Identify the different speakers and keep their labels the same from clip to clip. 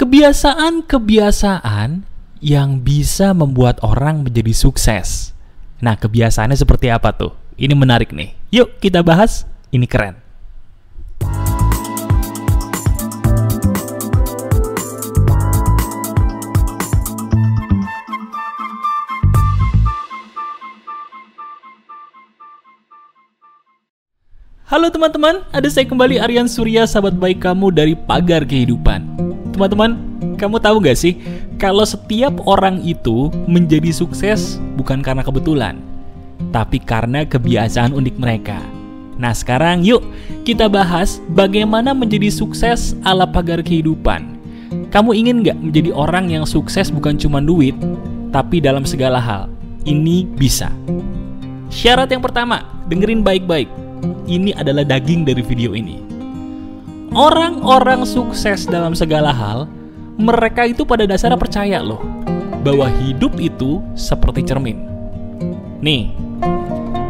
Speaker 1: Kebiasaan-kebiasaan yang bisa membuat orang menjadi sukses. Nah, kebiasaannya seperti apa tuh? Ini menarik nih. Yuk kita bahas, ini keren. Halo teman-teman, ada saya kembali Aryan Surya, sahabat baik kamu dari Pagar Kehidupan. Teman-teman, kamu tahu gak sih, kalau setiap orang itu menjadi sukses bukan karena kebetulan, tapi karena kebiasaan unik mereka. Nah sekarang yuk kita bahas bagaimana menjadi sukses ala Pagar Kehidupan. Kamu ingin gak menjadi orang yang sukses bukan cuma duit, tapi dalam segala hal? Ini bisa. Syarat yang pertama, dengerin baik-baik. Ini adalah daging dari video ini. Orang-orang sukses dalam segala hal, mereka itu pada dasarnya percaya loh bahwa hidup itu seperti cermin. Nih,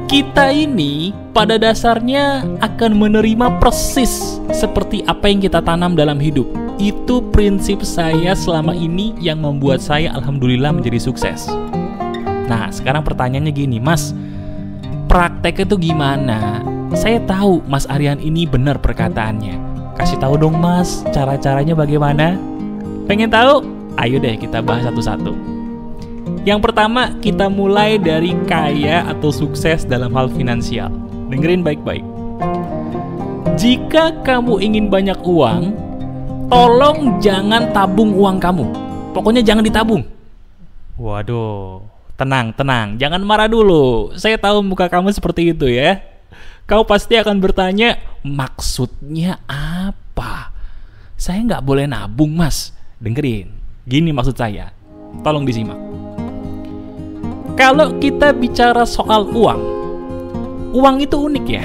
Speaker 1: kita ini pada dasarnya akan menerima persis seperti apa yang kita tanam dalam hidup. Itu prinsip saya selama ini yang membuat saya alhamdulillah menjadi sukses. Nah, sekarang pertanyaannya gini, Mas, prakteknya tuh gimana? Saya tahu Mas Aryan ini benar perkataannya. Kasih tahu dong Mas, cara-caranya bagaimana? Pengen tahu? Ayo deh kita bahas satu-satu. Yang pertama, kita mulai dari kaya atau sukses dalam hal finansial. Dengerin baik-baik. Jika kamu ingin banyak uang, tolong jangan tabung uang kamu. Pokoknya jangan ditabung. Waduh, tenang, jangan marah dulu. Saya tahu muka kamu seperti itu ya. Kau pasti akan bertanya, maksudnya apa? Saya nggak boleh nabung, Mas. Dengerin, gini maksud saya. Tolong disimak. Kalau kita bicara soal uang itu unik ya.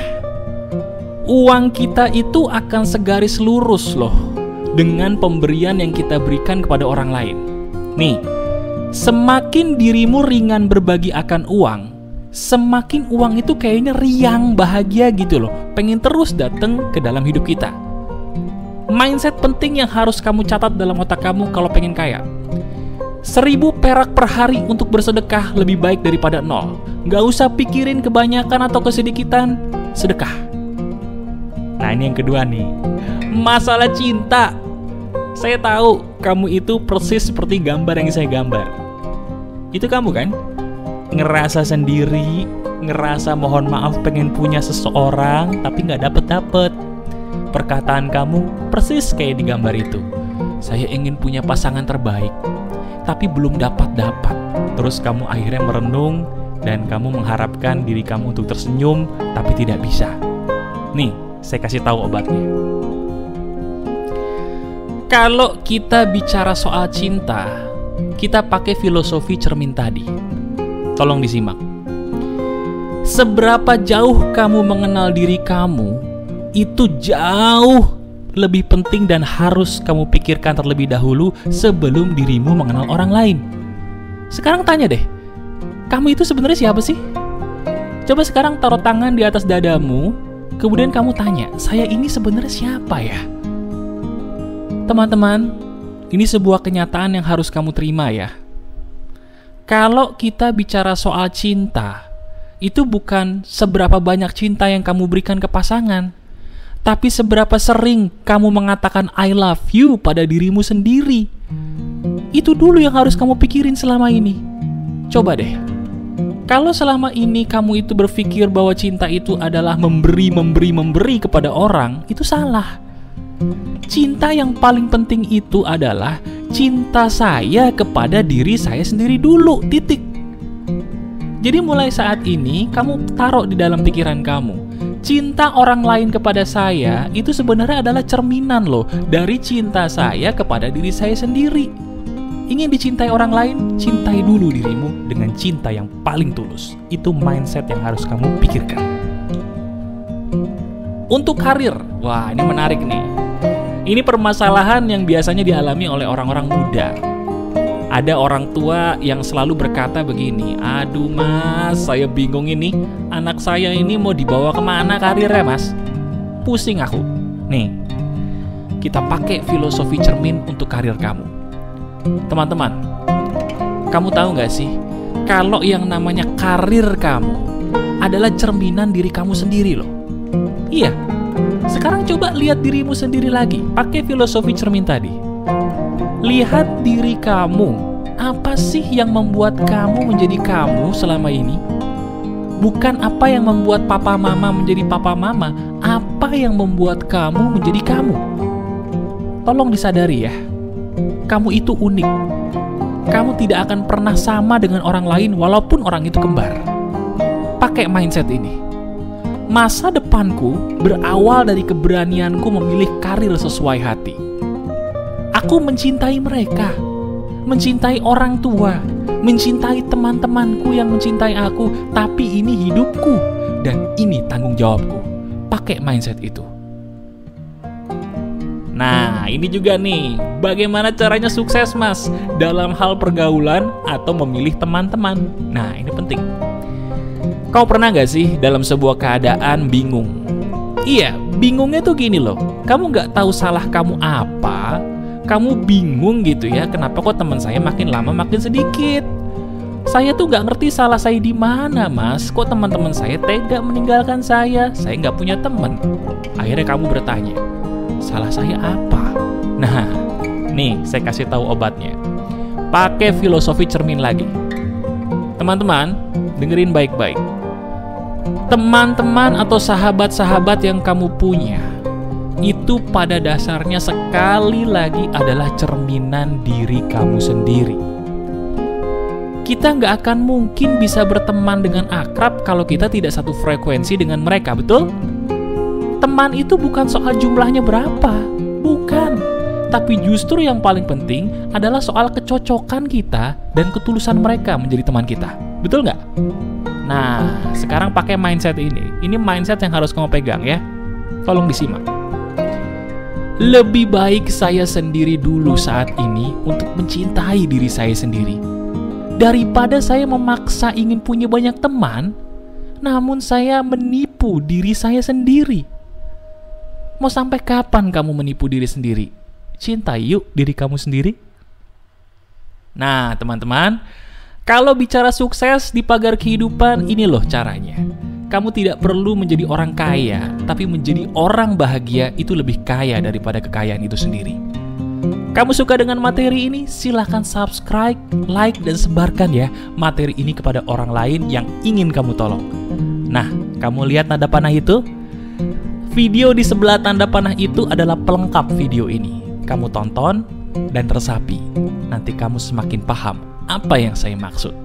Speaker 1: Uang kita itu akan segaris lurus loh dengan pemberian yang kita berikan kepada orang lain. Nih, semakin dirimu ringan berbagi akan uang, semakin uang itu kayaknya riang, bahagia gitu loh, pengen terus datang ke dalam hidup kita. Mindset penting yang harus kamu catat dalam otak kamu kalau pengen kaya. 1.000 perak per hari untuk bersedekah lebih baik daripada 0. Gak usah pikirin kebanyakan atau kesedikitan, sedekah. Nah ini yang kedua nih, masalah cinta. Saya tahu kamu itu persis seperti gambar yang saya gambar. Itu kamu kan? Ngerasa sendiri, ngerasa mohon maaf pengen punya seseorang tapi gak dapet-dapet. Perkataan kamu persis kayak di gambar itu. Saya ingin punya pasangan terbaik tapi belum dapat-dapat. Terus kamu akhirnya merenung dan kamu mengharapkan diri kamu untuk tersenyum tapi tidak bisa. Nih, saya kasih tahu obatnya. Kalau kita bicara soal cinta, kita pakai filosofi cermin tadi. Tolong disimak. Seberapa jauh kamu mengenal diri kamu, itu jauh lebih penting dan harus kamu pikirkan terlebih dahulu sebelum dirimu mengenal orang lain. Sekarang tanya deh, kamu itu sebenarnya siapa sih? Coba sekarang taruh tangan di atas dadamu, kemudian kamu tanya, saya ini sebenarnya siapa ya? Teman-teman, ini sebuah kenyataan yang harus kamu terima ya. Kalau kita bicara soal cinta, itu bukan seberapa banyak cinta yang kamu berikan ke pasangan, tapi seberapa sering kamu mengatakan I love you pada dirimu sendiri. Itu dulu yang harus kamu pikirin selama ini. Coba deh, kalau selama ini kamu itu berpikir bahwa cinta itu adalah memberi kepada orang, itu salah. Cinta yang paling penting itu adalah cinta saya kepada diri saya sendiri dulu, titik. Jadi mulai saat ini kamu taruh di dalam pikiran kamu, cinta orang lain kepada saya itu sebenarnya adalah cerminan loh dari cinta saya kepada diri saya sendiri. Ingin dicintai orang lain, cintai dulu dirimu dengan cinta yang paling tulus. Itu mindset yang harus kamu pikirkan. Untuk karir, wah ini menarik nih. Ini permasalahan yang biasanya dialami oleh orang-orang muda. Ada orang tua yang selalu berkata begini, aduh mas, saya bingung ini, anak saya ini mau dibawa kemana karirnya mas? Pusing aku. Nih, kita pakai filosofi cermin untuk karir kamu. Teman-teman, kamu tahu nggak sih, kalau yang namanya karir kamu adalah cerminan diri kamu sendiri loh. Iya, sekarang coba lihat dirimu sendiri lagi, pakai filosofi cermin tadi. Lihat diri kamu, apa sih yang membuat kamu menjadi kamu selama ini? Bukan apa yang membuat papa mama menjadi papa mama, apa yang membuat kamu menjadi kamu. Tolong disadari ya, kamu itu unik. Kamu tidak akan pernah sama dengan orang lain walaupun orang itu kembar. Pakai mindset ini. Masa depanku berawal dari keberanianku memilih karir sesuai hati. Aku mencintai mereka, mencintai orang tua, mencintai teman-temanku yang mencintai aku, tapi ini hidupku dan ini tanggung jawabku. Pakai mindset itu. Nah, ini juga nih, bagaimana caranya sukses mas dalam hal pergaulan atau memilih teman-teman. Nah, ini penting. Kau pernah gak sih dalam sebuah keadaan bingung? Iya, bingungnya tuh gini loh, kamu gak tahu salah kamu apa, kamu bingung gitu ya, kenapa kok teman saya makin lama makin sedikit? Saya tuh gak ngerti salah saya di mana mas, kok teman-teman saya tega meninggalkan saya gak punya teman. Akhirnya kamu bertanya, salah saya apa? Nah, nih saya kasih tahu obatnya. Pakai filosofi cermin lagi. Teman-teman, dengerin baik-baik. Teman-teman atau sahabat-sahabat yang kamu punya itu pada dasarnya sekali lagi adalah cerminan diri kamu sendiri. Kita nggak akan mungkin bisa berteman dengan akrab kalau kita tidak satu frekuensi dengan mereka, betul? Teman itu bukan soal jumlahnya berapa, bukan. Tapi justru yang paling penting adalah soal kecocokan kita dan ketulusan mereka menjadi teman kita. Betul nggak? Nah, sekarang pakai mindset ini. Ini mindset yang harus kamu pegang ya. Tolong disimak. Lebih baik saya sendiri dulu saat ini untuk mencintai diri saya sendiri, daripada saya memaksa ingin punya banyak teman, namun saya menipu diri saya sendiri. Mau sampai kapan kamu menipu diri sendiri? Cintai yuk diri kamu sendiri. Nah, teman-teman, kalau bicara sukses di pagar kehidupan, ini loh caranya. Kamu tidak perlu menjadi orang kaya, tapi menjadi orang bahagia itu lebih kaya daripada kekayaan itu sendiri. Kamu suka dengan materi ini? Silahkan subscribe, like, dan sebarkan ya materi ini kepada orang lain yang ingin kamu tolong. Nah, kamu lihat tanda panah itu? Video di sebelah tanda panah itu adalah pelengkap video ini. Kamu tonton dan resapi. Nanti kamu semakin paham apa yang saya maksud.